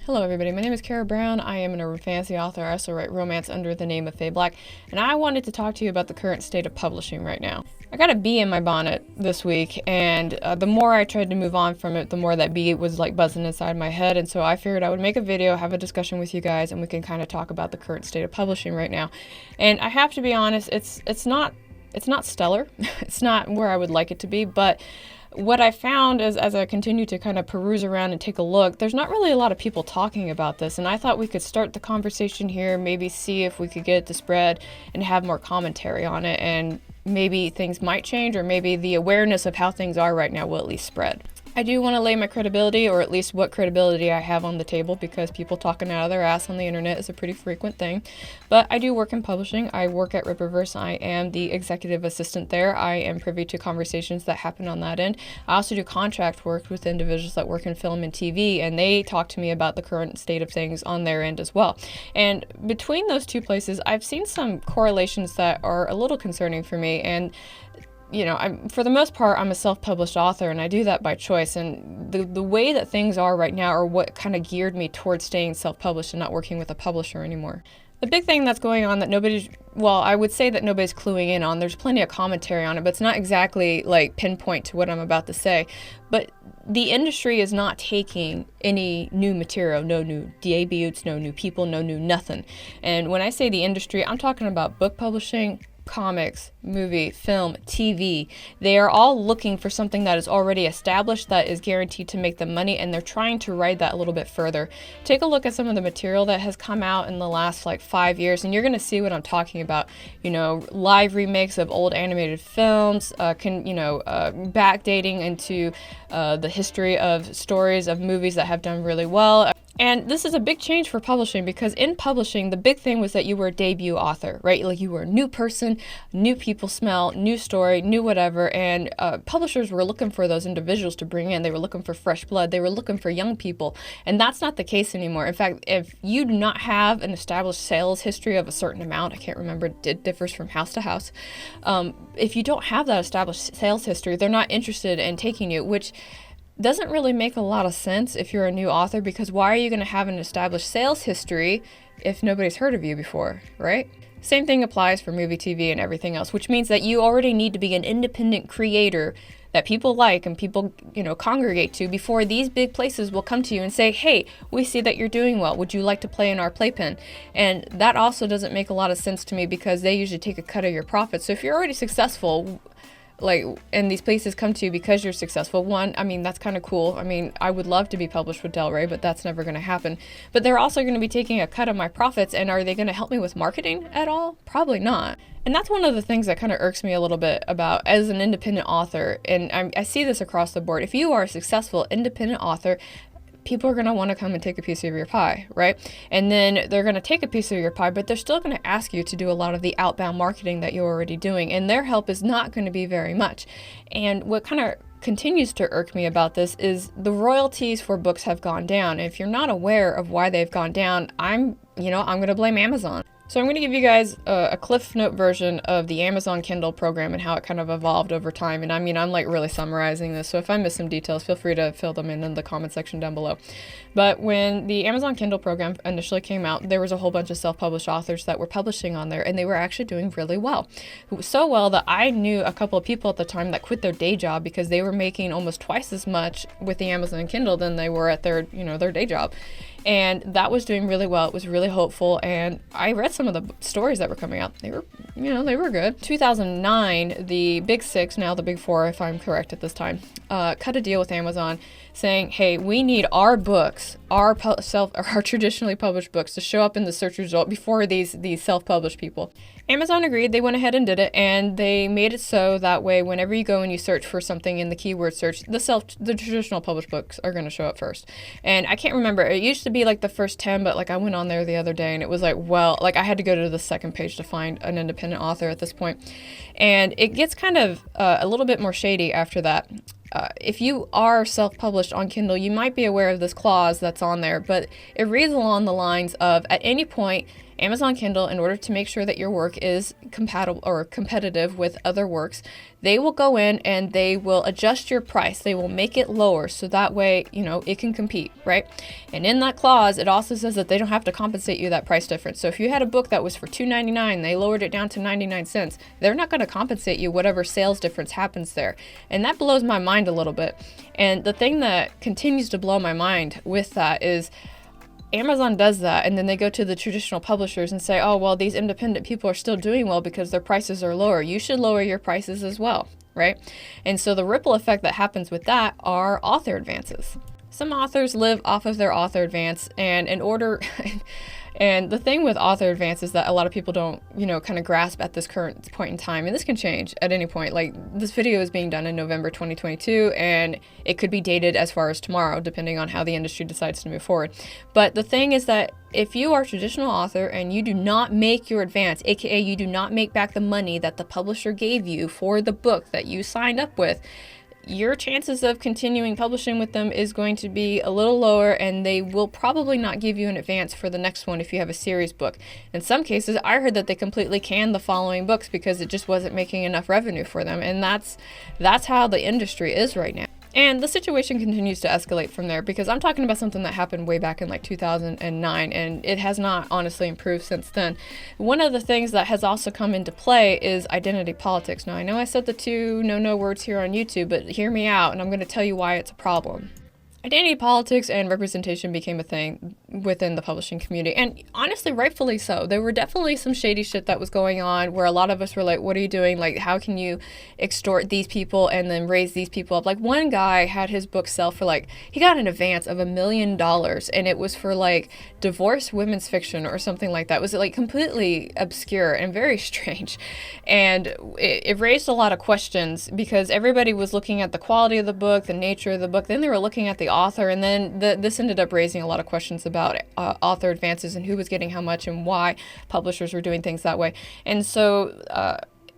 Hello everybody, my name is Carrow Brown. I am a fantasy author. I also write romance under the name of Faye Black, and I wanted to talk to you about the current state of publishing right now. I got a bee in my bonnet this week, and the more I tried to move on from it, the more that bee was like buzzing inside my head, and so I figured I would make a video, have a discussion with you guys, and we can kind of talk about the current state of publishing right now. And I have to be honest, it's not stellar. It's not where I would like it to be, but what I found is, as I continue to kind of peruse around and take a look, there's not really a lot of people talking about this, and I thought we could start the conversation here, maybe see if we could get it to spread and have more commentary on it, and maybe things might change, or maybe the awareness of how things are right now will at least spread. I do want to lay my credibility, or at least what credibility I have on the table, because people talking out of their ass on the internet is a pretty frequent thing. But I do work in publishing. I work at Rippaverse. I am the executive assistant there. I am privy to conversations that happen on that end. I also do contract work with individuals that work in film and TV, and they talk to me about the current state of things on their end as well. And between those two places, I've seen some correlations that are a little concerning for me. And you know, for the most part, I'm a self-published author, and I do that by choice. And the way that things are right now are what kind of geared me towards staying self-published and not working with a publisher anymore. The big thing that's going on that I would say that nobody's cluing in on, there's plenty of commentary on it, but it's not exactly like pinpoint to what I'm about to say. But the industry is not taking any new material, no new debuts, no new people, no new nothing. And when I say the industry, I'm talking about book publishing, comics, movie, film, TV. They are all looking for something that is already established, that is guaranteed to make them money, and they're trying to ride that a little bit further. Take a look at some of the material that has come out in the last 5 years, and you're going to see what I'm talking about. You know, live remakes of old animated films, backdating into the history of stories of movies that have done really well. And this is a big change for publishing, because in publishing, the big thing was that you were a debut author, right? Like, you were a new person, new people smell, new story, new whatever, and publishers were looking for those individuals to bring in. They were looking for fresh blood. They were looking for young people, and that's not the case anymore. In fact, if you do not have an established sales history of a certain amount, I can't remember, it differs from house to house. If you don't have that established sales history, they're not interested in taking you, which doesn't really make a lot of sense if you're a new author, because why are you going to have an established sales history if nobody's heard of you before, right? Same thing applies for movie, TV, and everything else, which means that you already need to be an independent creator that people like and people, congregate to before these big places will come to you and say, hey, we see that you're doing well. Would you like to play in our playpen? And that also doesn't make a lot of sense to me, because they usually take a cut of your profits. So if you're already successful, and these places come to you because you're successful, that's kind of cool. I would love to be published with Del Rey, but that's never going to happen. But they're also going to be taking a cut of my profits, and are they going to help me with marketing at all? Probably not. And that's one of the things that kind of irks me a little bit about as an independent author, and I see this across the board. If you are a successful independent author, people are going to want to come and take a piece of your pie, right? And then they're going to take a piece of your pie, but they're still going to ask you to do a lot of the outbound marketing that you're already doing, and their help is not going to be very much. And what kind of continues to irk me about this is the royalties for books have gone down. And if you're not aware of why they've gone down, I'm going to blame Amazon. So I'm going to give you guys a Cliff Note version of the Amazon Kindle program and how it kind of evolved over time. And I'm really summarizing this, so if I miss some details, feel free to fill them in the comment section down below. But when the Amazon Kindle program initially came out, there was a whole bunch of self-published authors that were publishing on there, and they were actually doing really well. So well that I knew a couple of people at the time that quit their day job because they were making almost twice as much with the Amazon Kindle than they were at their day job. And that was doing really well. It was really hopeful, and I read some of the stories that were coming out. They were good. 2009, the Big Six, now the Big Four, if I'm correct at this time, cut a deal with Amazon saying, hey, we need our books, our traditionally published books, to show up in the search result before these self-published people. Amazon agreed. They went ahead and did it, and they made it so that way whenever you go and you search for something in the keyword search, the traditional published books are going to show up first. And I can't remember, it used to be the first 10, but I went on there the other day, and it was I had to go to the second page to find an independent author at this point. And it gets kind of a little bit more shady after that. If you are self-published on Kindle, you might be aware of this clause that's on there, but it reads along the lines of, at any point, Amazon Kindle, in order to make sure that your work is compatible or competitive with other works, they will go in and they will adjust your price. They will make it lower so that way, it can compete, right? And in that clause, it also says that they don't have to compensate you that price difference. So if you had a book that was for $2.99, they lowered it down to 99 cents, they're not going to compensate you whatever sales difference happens there. And that blows my mind a little bit. And the thing that continues to blow my mind with that is Amazon does that, and then they go to the traditional publishers and say, oh, well, these independent people are still doing well because their prices are lower. You should lower your prices as well, right? And so the ripple effect that happens with that are author advances. Some authors live off of their author advance, and in order... And the thing with author advance is that a lot of people don't, kind of grasp at this current point in time. And this can change at any point. Like, this video is being done in November 2022, and it could be dated as far as tomorrow, depending on how the industry decides to move forward. But the thing is that if you are a traditional author and you do not make your advance, aka you do not make back the money that the publisher gave you for the book that you signed up with, your chances of continuing publishing with them is going to be a little lower, and they will probably not give you an advance for the next one if you have a series book. In some cases, I heard that they completely canned the following books because it just wasn't making enough revenue for them, and that's how the industry is right now. And the situation continues to escalate from there, because I'm talking about something that happened way back in like 2009, and it has not honestly improved since then. One of the things that has also come into play is identity politics. Now, I know I said the two no words here on YouTube, but hear me out, and I'm going to tell you why it's a problem. Identity politics and representation became a thing within the publishing community, and honestly, rightfully so. There were definitely some shady shit that was going on where a lot of us were like, what are you doing? Like, how can you extort these people and then raise these people up? Like, one guy had his book sell for he got an advance of $1 million, and it was for divorced women's fiction or something like that. It was completely obscure and very strange, and it raised a lot of questions because everybody was looking at the quality of the book, the nature of the book, then they were looking at the author, and then this ended up raising a lot of questions about author advances and who was getting how much and why publishers were doing things that way. And so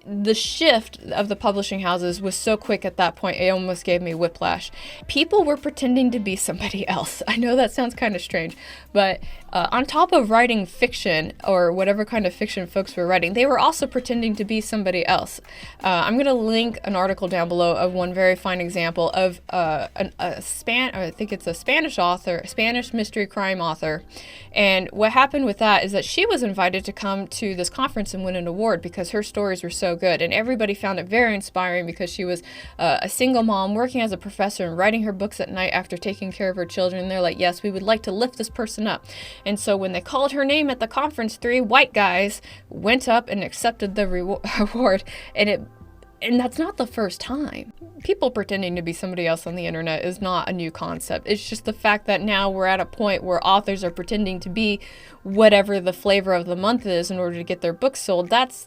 the shift of the publishing houses was so quick at that point, it almost gave me whiplash. People were pretending to be somebody else. I know that sounds kind of strange, but on top of writing fiction or whatever kind of fiction folks were writing, they were also pretending to be somebody else. I'm going to link an article down below of one very fine example of I think it's a Spanish author, Spanish mystery crime author. And what happened with that is that she was invited to come to this conference and win an award because her stories were so good. And everybody found it very inspiring because she was a single mom working as a professor and writing her books at night after taking care of her children. And they're like, yes, we would like to lift this person up. And so when they called her name at the conference, 3 white guys went up and accepted the award. And that's not the first time. People pretending to be somebody else on the internet is not a new concept. It's just the fact that now we're at a point where authors are pretending to be whatever the flavor of the month is in order to get their books sold. That's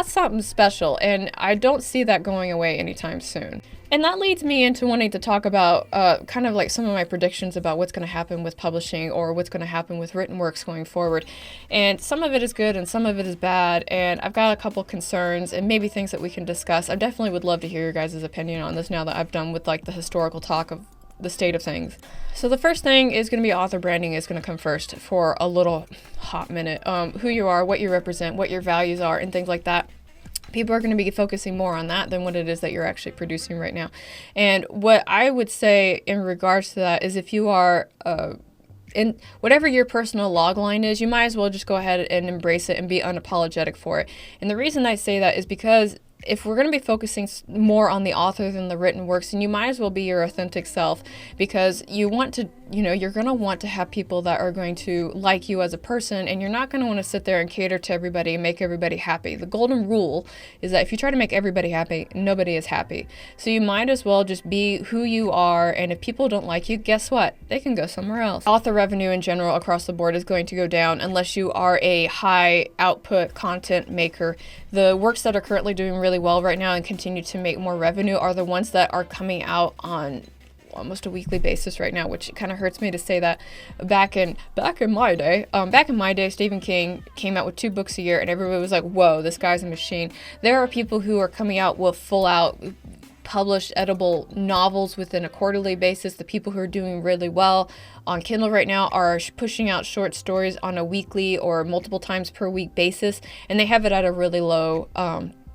something special, and I don't see that going away anytime soon. And that leads me into wanting to talk about kind of some of my predictions about what's going to happen with publishing or what's going to happen with written works going forward. And some of it is good and some of it is bad. And I've got a couple concerns and maybe things that we can discuss. I definitely would love to hear your guys' opinion on this now that I've done with the historical talk of the state of things. So the first thing is going to be author branding is going to come first for a little hot minute. Who you are, what you represent, what your values are, and things like that. People are going to be focusing more on that than what it is that you're actually producing right now. And what I would say in regards to that is if you are in whatever your personal logline is, you might as well just go ahead and embrace it and be unapologetic for it. And the reason I say that is because if we're going to be focusing more on the author than the written works, then you might as well be your authentic self, because you want to, you're going to want to have people that are going to like you as a person, and you're not going to want to sit there and cater to everybody and make everybody happy. The golden rule is that if you try to make everybody happy, nobody is happy. So you might as well just be who you are, and if people don't like you, guess what? They can go somewhere else. Author revenue in general across the board is going to go down unless you are a high output content maker. The works that are currently doing really well right now and continue to make more revenue are the ones that are coming out on almost a weekly basis right now, which kind of hurts me to say that. Back in my day, Stephen King came out with 2 books a year and everybody was like, whoa, this guy's a machine. There are people who are coming out with full out publish edible novels within a quarterly basis. The people who are doing really well on Kindle right now are pushing out short stories on a weekly or multiple times per week basis, and they have it at a really low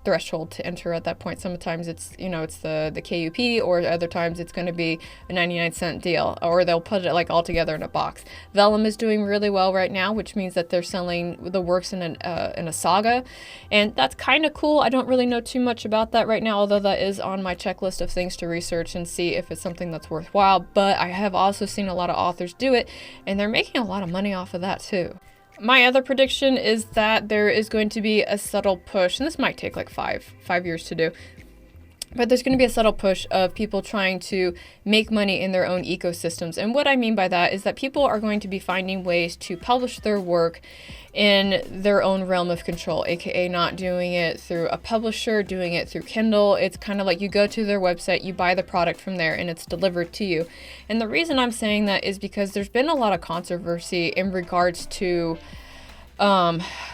threshold to enter at that point. Sometimes it's, it's the KUP, or other times it's going to be a 99-cent deal, or they'll put it like all together in a box. Vellum is doing really well right now, which means that they're selling the works in a saga, and that's kind of cool. I don't really know too much about that right now, although that is on my checklist of things to research and see if it's something that's worthwhile. But I have also seen a lot of authors do it, and they're making a lot of money off of that too. My other prediction is that there is going to be a subtle push, and this might take like five years to do, but there's going to be a subtle push of people trying to make money in their own ecosystems. And what I mean by that is that people are going to be finding ways to publish their work in their own realm of control, aka not doing it through a publisher, doing it through Kindle. It's kind of like you go to their website, you buy the product from there, and it's delivered to you. And the reason I'm saying that is because there's been a lot of controversy in regards to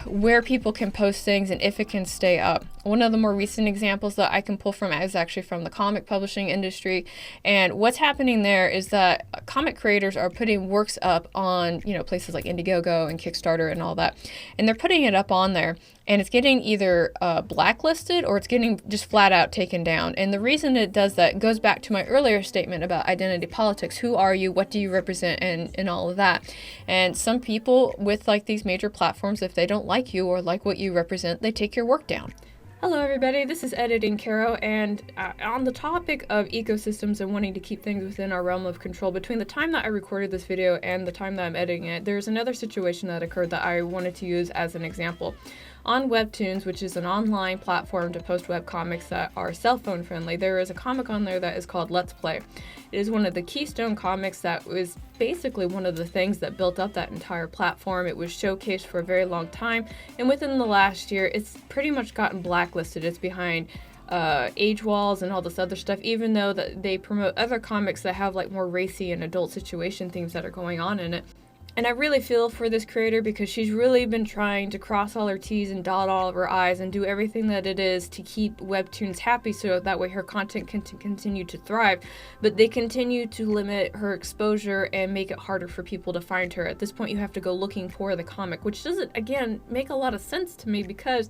where people can post things and if it can stay up. One of the more recent examples that I can pull from is actually from the comic publishing industry. And what's happening there is that comic creators are putting works up on, places like Indiegogo and Kickstarter and all that. And they're putting it up on there, and it's getting either blacklisted or it's getting just flat out taken down. And the reason it does that goes back to my earlier statement about identity politics. Who are you? What do you represent? And all of that. And some people with like these major platforms, if they don't like you or like what you represent, they take your work down. Hello everybody, this is Editing Carrow, and on the topic of ecosystems and wanting to keep things within our realm of control, between the time that I recorded this video and the time that I'm editing it, there's another situation that occurred that I wanted to use as an example. On Webtoons, which is an online platform to post webcomics that are cell phone friendly, there is a comic on there that is called Let's Play. It is one of the keystone comics that was basically one of the things that built up that entire platform. It was showcased for a very long time, and within the last year, it's pretty much gotten blacklisted. It's behind age walls and all this other stuff, even though that they promote other comics that have like more racy and adult situation themes that are going on in it. And I really feel for this creator because she's really been trying to cross all her T's and dot all of her I's and do everything that it is to keep Webtoons happy so that way her content can continue to thrive. But they continue to limit her exposure and make it harder for people to find her. At this point, you have to go looking for the comic, which doesn't, again, make a lot of sense to me because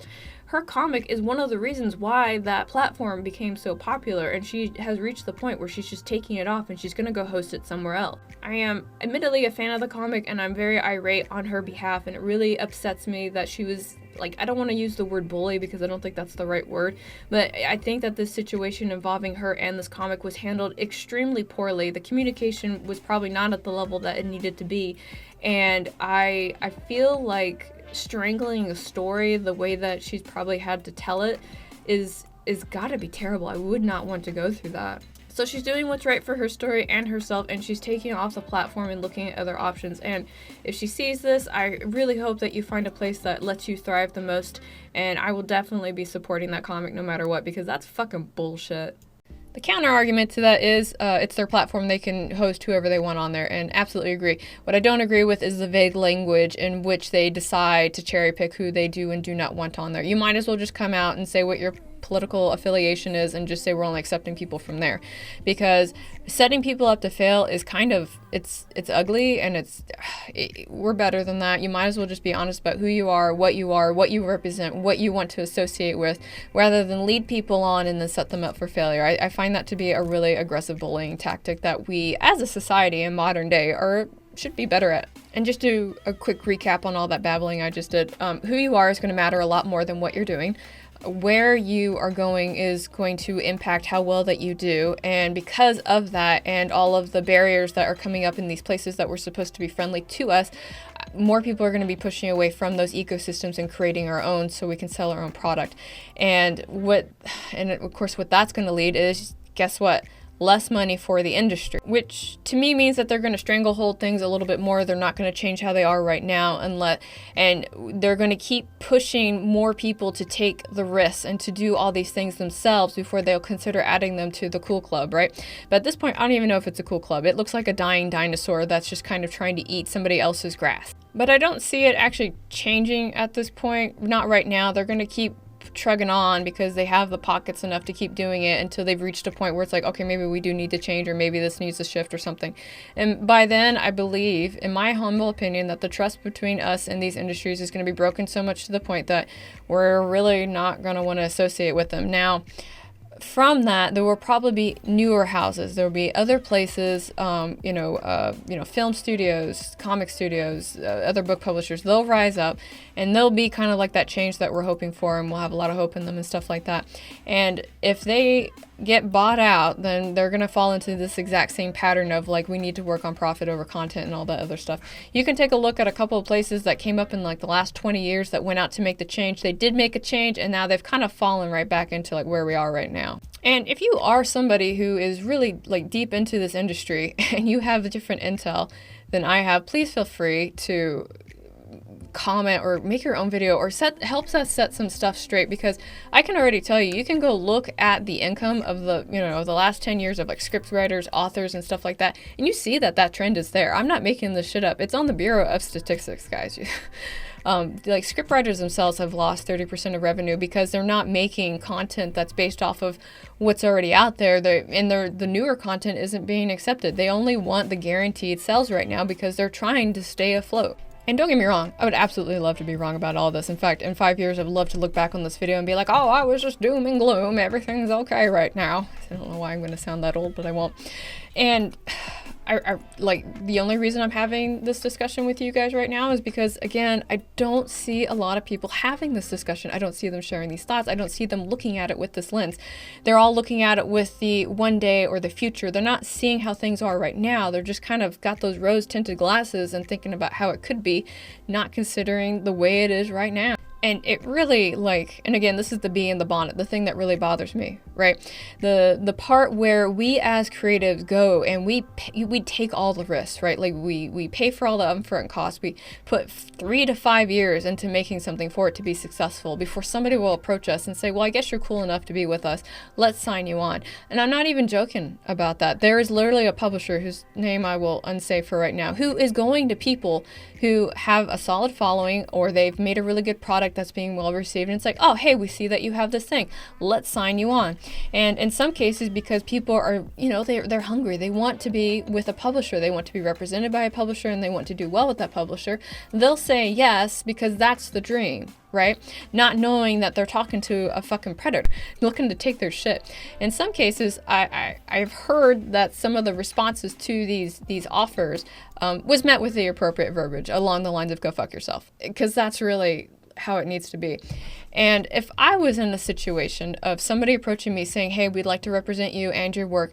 her comic is one of the reasons why that platform became so popular, and she has reached the point where she's just taking it off and she's going to go host it somewhere else. I am admittedly a fan of the comic, and I'm very irate on her behalf, and it really upsets me that she was, I don't want to use the word bully because I don't think that's the right word, but I think that this situation involving her and this comic was handled extremely poorly. The communication was probably not at the level that it needed to be, and I feel like strangling a story the way that she's probably had to tell it is gotta be terrible. I would not want to go through that. So she's doing what's right for her story and herself, and she's taking off the platform and looking at other options. And if she sees this, I really hope that you find a place that lets you thrive the most, and I will definitely be supporting that comic no matter what, because that's fucking bullshit. The counter argument to that is it's their platform, they can host whoever they want on there, and absolutely agree. What I don't agree with is the vague language in which they decide to cherry pick who they do and do not want on there. You might as well just come out and say what your political affiliation is and just say we're only accepting people from there, because setting people up to fail is kind of, it's ugly, and we're better than that. You might as well just be honest about who you are, what you represent, what you want to associate with, rather than lead people on and then set them up for failure. I find that to be a really aggressive bullying tactic that we as a society in modern day should be better at. And just do a quick recap on all that babbling I just did. Who you are is going to matter a lot more than what you're doing. Where you are going is going to impact how well that you do, and because of that and all of the barriers that are coming up in these places that were supposed to be friendly to us, more people are going to be pushing away from those ecosystems and creating our own so we can sell our own product. And of course what that's going to lead is, guess what? Less money for the industry, which to me means that they're going to stranglehold things a little bit more. They're not going to change how they are right now, and they're going to keep pushing more people to take the risks and to do all these things themselves before they'll consider adding them to the cool club, right? But at this point, I don't even know if it's a cool club. It looks like a dying dinosaur that's just kind of trying to eat somebody else's grass. But I don't see it actually changing at this point. Not right now. They're going to keep trugging on because they have the pockets enough to keep doing it until they've reached a point where it's like, okay, maybe we do need to change, or maybe this needs to shift or something. And by then, I believe, in my humble opinion, that the trust between us and these industries is going to be broken so much to the point that we're really not going to want to associate with them. Now, from that, there will probably be newer houses. There will be other places, film studios, comic studios, other book publishers. They'll rise up, and they'll be kind of like that change that we're hoping for, and we'll have a lot of hope in them and stuff like that. And if they get bought out, then they're going to fall into this exact same pattern of like, we need to work on profit over content and all that other stuff. You can take a look at a couple of places that came up in like the last 20 years that went out to make the change. They did make a change, and now they've kind of fallen right back into like where we are right now. And if you are somebody who is really like deep into this industry and you have different intel than I have, please feel free to comment or make your own video, or helps us set some stuff straight, because I can already tell you can go look at the income of the last 10 years of like script writers, authors, and stuff like that, and you see that trend is there. I'm not making this shit up. It's on the Bureau of Statistics, guys. Like script writers themselves have lost 30% of revenue because they're not making content that's based off of what's already out there. The newer content isn't being accepted. They only want the guaranteed sales right now because they're trying to stay afloat. And don't get me wrong, I would absolutely love to be wrong about all this. In fact, in 5 years, I'd love to look back on this video and be like, oh, I was just doom and gloom. Everything's okay right now. I don't know why I'm going to sound that old, but I won't. And I like, the only reason I'm having this discussion with you guys right now is because, again, I don't see a lot of people having this discussion. I don't see them sharing these thoughts. I don't see them looking at it with this lens. They're all looking at it with the one day or the future. They're not seeing how things are right now. They're just kind of got those rose-tinted glasses and thinking about how it could be, not considering the way it is right now. And it really, like, and again, this is the bee in the bonnet, the thing that really bothers me, right? The part where we as creatives go and we take all the risks, right? Like we pay for all the upfront costs. We put 3 to 5 years into making something for it to be successful before somebody will approach us and say, well, I guess you're cool enough to be with us. Let's sign you on. And I'm not even joking about that. There is literally a publisher whose name I will unsay for right now, who is going to people who have a solid following, or they've made a really good product that's being well received, and it's like, oh, hey, we see that you have this thing, let's sign you on. And in some cases, because people are, they're hungry, they want to be with a publisher, they want to be represented by a publisher, and they want to do well with that publisher, they'll say yes because that's the dream, right? Not knowing that they're talking to a fucking predator looking to take their shit. In some cases, I've heard that some of the responses to these offers was met with the appropriate verbiage along the lines of go fuck yourself, because that's really how it needs to be. And if I was in a situation of somebody approaching me saying, hey, we'd like to represent you and your work,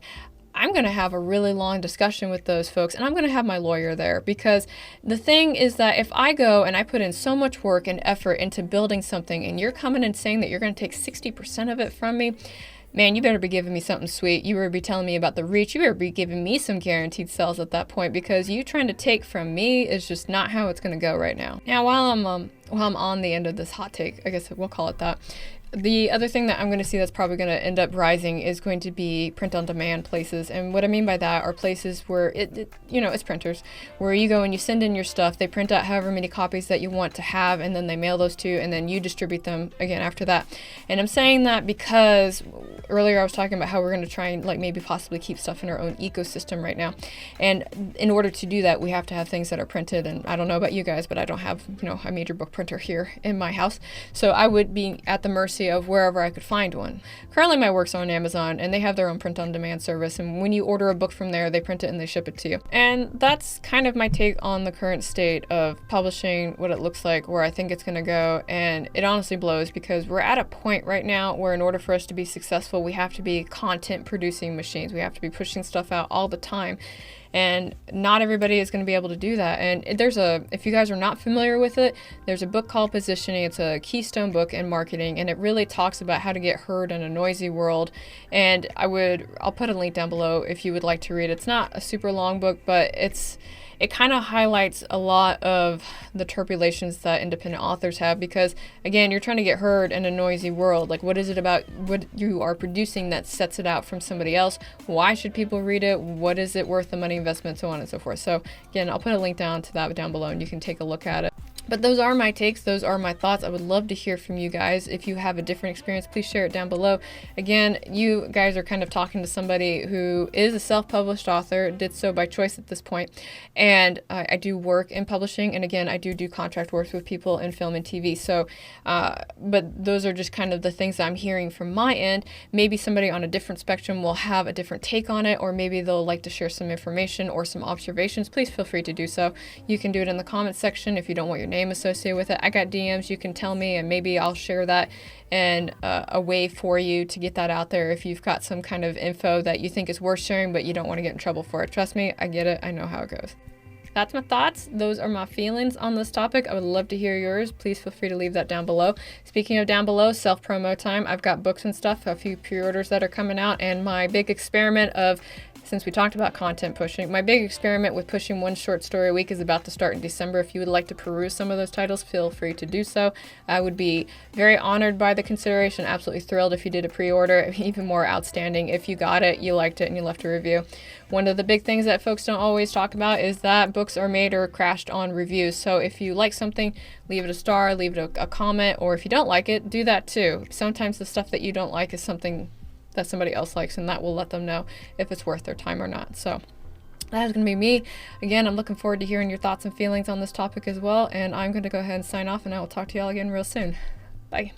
I'm going to have a really long discussion with those folks, and I'm going to have my lawyer there, because the thing is that if I go and I put in so much work and effort into building something, and you're coming and saying that you're going to take 60% of it from me, man, you better be giving me something sweet. You better be telling me about the reach. You better be giving me some guaranteed sales at that point, because you trying to take from me is just not how it's going to go right now. Now, while I'm on the end of this hot take, I guess we'll call it that, the other thing that I'm going to see that's probably going to end up rising is going to be print-on-demand places. And what I mean by that are places where it's printers, where you go and you send in your stuff, they print out however many copies that you want to have, and then they mail those to you, and then you distribute them again after that. And I'm saying that because earlier I was talking about how we're going to try and maybe possibly keep stuff in our own ecosystem right now. And in order to do that, we have to have things that are printed. And I don't know about you guys, but I don't have, a major book printer here in my house. So I would be at the mercy of wherever I could find one. Currently my work's on Amazon, and they have their own print-on-demand service, and when you order a book from there, they print it and they ship it to you. And that's kind of my take on the current state of publishing, what it looks like, where I think it's going to go. And it honestly blows, because we're at a point right now where in order for us to be successful, we have to be content producing machines. We have to be pushing stuff out all the time. And not everybody is going to be able to do that. And if you guys are not familiar with it, there's a book called Positioning. It's a keystone book in marketing, and it really talks about how to get heard in a noisy world. And I'll put a link down below if you would like to read it. It's not a super long book, but it kind of highlights a lot of the tribulations that independent authors have, because again, you're trying to get heard in a noisy world. Like, what is it about what you are producing that sets it out from somebody else? Why should people read it? What is it worth, the money investment, so on and so forth. So again, I'll put a link down to that down below, and you can take a look at it. But those are my takes. Those are my thoughts. I would love to hear from you guys. If you have a different experience, please share it down below. Again, you guys are kind of talking to somebody who is a self-published author, did so by choice at this point. And I do work in publishing. And again, I do contract work with people in film and TV. So, but those are just kind of the things that I'm hearing from my end. Maybe somebody on a different spectrum will have a different take on it, or maybe they'll like to share some information or some observations. Please feel free to do so. You can do it in the comments section if you don't want your name associated with it. I got DMs, you can tell me, and maybe I'll share that in a way for you to get that out there if you've got some kind of info that you think is worth sharing but you don't want to get in trouble for it. Trust me, I get it. I know how it goes. That's my thoughts. Those are my feelings on this topic. I would love to hear yours. Please feel free to leave that down below. Speaking of down below, self-promo time. I've got books and stuff, a few pre-orders that are coming out, and my big experiment of, since we talked about content pushing, my big experiment with pushing one short story a week is about to start in December. If you would like to peruse some of those titles, feel free to do so. I would be very honored by the consideration, absolutely thrilled if you did a pre-order, even more outstanding if you got it, you liked it, and you left a review. One of the big things that folks don't always talk about is that books are made or crashed on reviews. So if you like something, leave it a star, leave it a comment, or if you don't like it, do that too. Sometimes the stuff that you don't like is something that somebody else likes, and that will let them know if it's worth their time or not. So that is going to be me. Again, I'm looking forward to hearing your thoughts and feelings on this topic as well, and I'm going to go ahead and sign off, and I will talk to y'all again real soon. Bye.